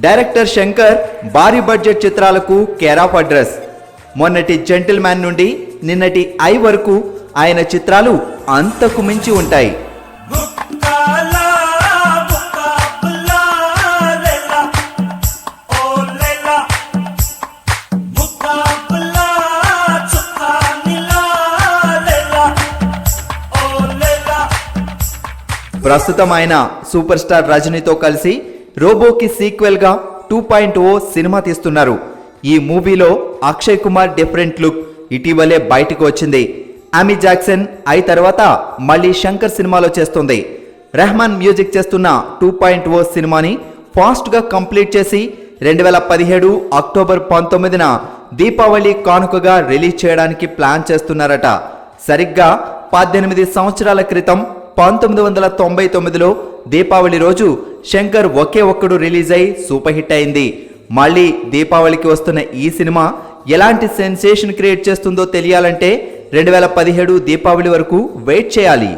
Director Shankar భారీ budget చిత్రాలకు care of address. మొన్నటి జెంటిల్ మ్యాన్ నుండి నిన్నటి ఐ వరకు ఆయన చిత్రాలు అంతకు మించి ఉంటాయి. ప్రస్తుతం ఆయన సూపర్ స్టార్ రజనీతో కలిసి రోబోకి సీక్వెల్ గా 2.0 సినిమా తీస్తున్నారు. ఈ మూవీలో అక్షయ్ కుమార్ డిఫరెంట్ లుక్ ఇటీవలే బయటకు వచ్చింది. అమీ జాక్సన్ ఐ తర్వాత మళ్ళీ శంకర్ సినిమాలో చేస్తుంది. రెహమాన్ మ్యూజిక్ చేస్తున్న 2.0 సినిమాని ఫాస్ట్ గా కంప్లీట్ చేసి 2017 అక్టోబర్ 19న దీపావళి కానుకగా రిలీజ్ చేయడానికి ప్లాన్ చేస్తున్నారట. సరిగ్గా 18 సంవత్సరాల క్రితం 1999లో దీపావళి రోజు శంకర్ ఒకే ఒక్కడు రిలీజ్ అయి సూపర్ హిట్ అయింది. మళ్ళీ దీపావళికి వస్తున్న ఈ సినిమా ఎలాంటి సెన్సేషన్ క్రియేట్ చేస్తుందో తెలియాలంటే 2017 దీపావళి వరకు వెయిట్ చేయాలి.